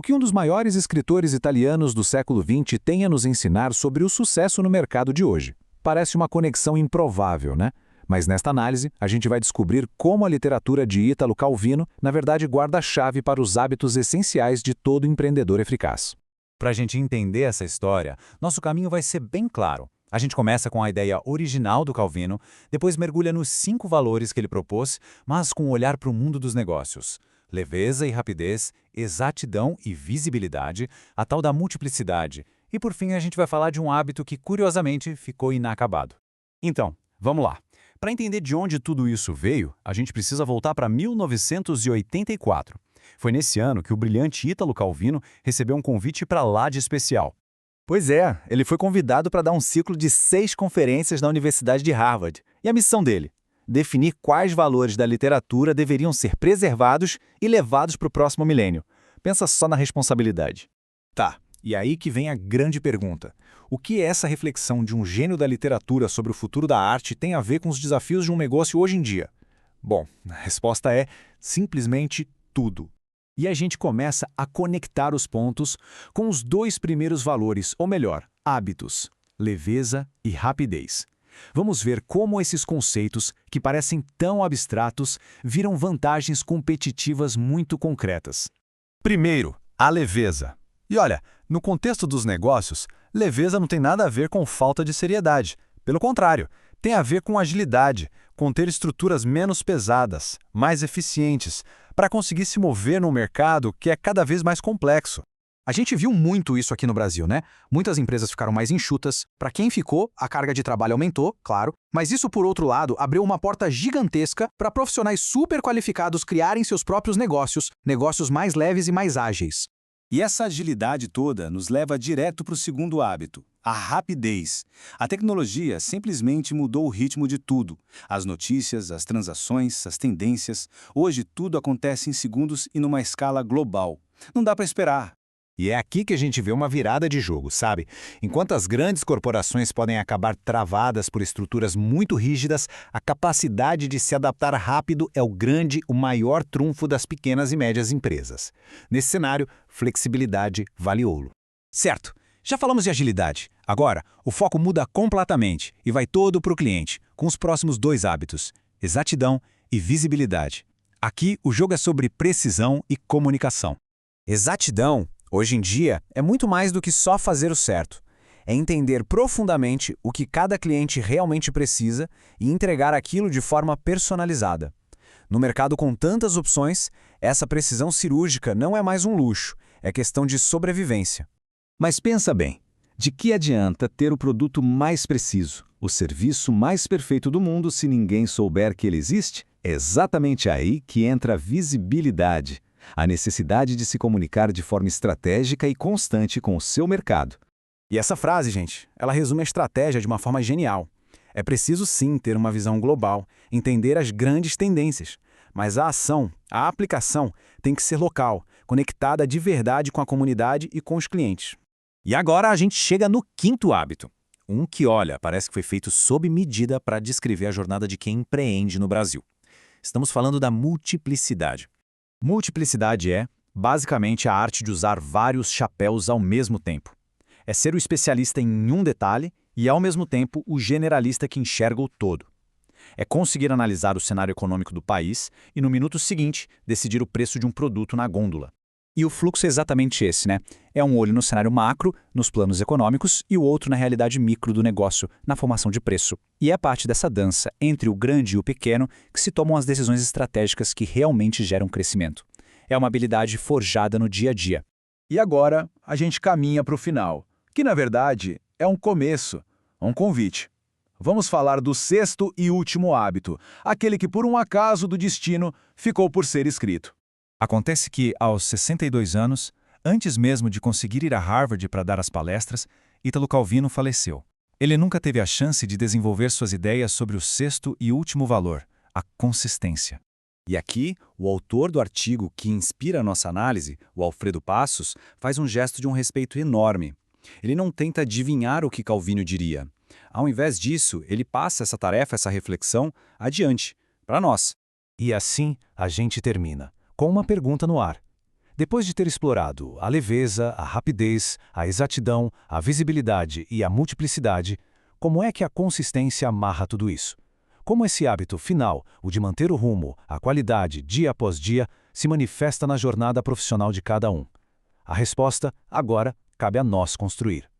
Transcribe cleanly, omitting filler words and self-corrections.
que um dos maiores escritores italianos do século XX tem a nos ensinar sobre o sucesso no mercado de hoje. Parece uma conexão improvável, né? Mas nesta análise, a gente vai descobrir como a literatura de Ítalo Calvino, na verdade, guarda a chave para os hábitos essenciais de todo empreendedor eficaz. Para a gente entender essa história, nosso caminho vai ser bem claro. A gente começa com a ideia original do Calvino, depois mergulha nos 5 valores que ele propôs, mas com um olhar para o mundo dos negócios. Leveza e rapidez, exatidão e visibilidade, a tal da multiplicidade. E por fim a gente vai falar de um hábito que, curiosamente, ficou inacabado. Então, vamos lá. Para entender de onde tudo isso veio, a gente precisa voltar para 1984. Foi nesse ano que o brilhante Ítalo Calvino recebeu um convite para lá de especial. Pois é, ele foi convidado para dar um ciclo de 6 conferências na Universidade de Harvard. E a missão dele? Definir quais valores da literatura deveriam ser preservados e levados para o próximo milênio. Pensa só na responsabilidade. Tá, e aí que vem a grande pergunta. O que essa reflexão de um gênio da literatura sobre o futuro da arte tem a ver com os desafios de um negócio hoje em dia? Bom, a resposta é simplesmente tudo. E a gente começa a conectar os pontos com os 2 primeiros valores, ou melhor, hábitos, leveza e rapidez. Vamos ver como esses conceitos, que parecem tão abstratos, viram vantagens competitivas muito concretas. Primeiro, a leveza. E olha, no contexto dos negócios, leveza não tem nada a ver com falta de seriedade. Pelo contrário, tem a ver com agilidade, com ter estruturas menos pesadas, mais eficientes, para conseguir se mover num mercado que é cada vez mais complexo. A gente viu muito isso aqui no Brasil, né? Muitas empresas ficaram mais enxutas. Para quem ficou, a carga de trabalho aumentou, claro. Mas isso, por outro lado, abriu uma porta gigantesca para profissionais super qualificados criarem seus próprios negócios, negócios mais leves e mais ágeis. E essa agilidade toda nos leva direto para o segundo hábito, a rapidez. A tecnologia simplesmente mudou o ritmo de tudo. As notícias, as transações, as tendências. Hoje tudo acontece em segundos e numa escala global. Não dá para esperar. E é aqui que a gente vê uma virada de jogo, sabe? Enquanto as grandes corporações podem acabar travadas por estruturas muito rígidas, a capacidade de se adaptar rápido é o maior trunfo das pequenas e médias empresas. Nesse cenário, flexibilidade vale ouro. Certo, já falamos de agilidade. Agora, o foco muda completamente e vai todo para o cliente, com os próximos 2 hábitos, exatidão e visibilidade. Aqui, o jogo é sobre precisão e comunicação. Exatidão, hoje em dia, é muito mais do que só fazer o certo. É entender profundamente o que cada cliente realmente precisa e entregar aquilo de forma personalizada. No mercado com tantas opções, essa precisão cirúrgica não é mais um luxo, é questão de sobrevivência. Mas pensa bem, de que adianta ter o produto mais preciso, o serviço mais perfeito do mundo se ninguém souber que ele existe? É exatamente aí que entra a visibilidade. A necessidade de se comunicar de forma estratégica e constante com o seu mercado. E essa frase, gente, ela resume a estratégia de uma forma genial. É preciso sim ter uma visão global, entender as grandes tendências. Mas a ação, a aplicação, tem que ser local, conectada de verdade com a comunidade e com os clientes. E agora a gente chega no 5º hábito. Um que, olha, parece que foi feito sob medida para descrever a jornada de quem empreende no Brasil. Estamos falando da multiplicidade. Multiplicidade é, basicamente, a arte de usar vários chapéus ao mesmo tempo. É ser o especialista em um detalhe e, ao mesmo tempo, o generalista que enxerga o todo. É conseguir analisar o cenário econômico do país e, no minuto seguinte, decidir o preço de um produto na gôndola. E o fluxo é exatamente esse, né? É um olho no cenário macro, nos planos econômicos, e o outro na realidade micro do negócio, na formação de preço. E é parte dessa dança entre o grande e o pequeno que se tomam as decisões estratégicas que realmente geram crescimento. É uma habilidade forjada no dia a dia. E agora a gente caminha para o final, que na verdade é um começo, um convite. Vamos falar do 6º e último hábito, aquele que por um acaso do destino ficou por ser escrito. Acontece que, aos 62 anos, antes mesmo de conseguir ir a Harvard para dar as palestras, Ítalo Calvino faleceu. Ele nunca teve a chance de desenvolver suas ideias sobre o 6º e último valor, a consistência. E aqui, o autor do artigo que inspira a nossa análise, o Alfredo Passos, faz um gesto de um respeito enorme. Ele não tenta adivinhar o que Calvino diria. Ao invés disso, ele passa essa tarefa, essa reflexão, adiante, para nós. E assim, a gente termina, com uma pergunta no ar. Depois de ter explorado a leveza, a rapidez, a exatidão, a visibilidade e a multiplicidade, como é que a consistência amarra tudo isso? Como esse hábito final, o de manter o rumo, a qualidade, dia após dia, se manifesta na jornada profissional de cada um? A resposta, agora, cabe a nós construir.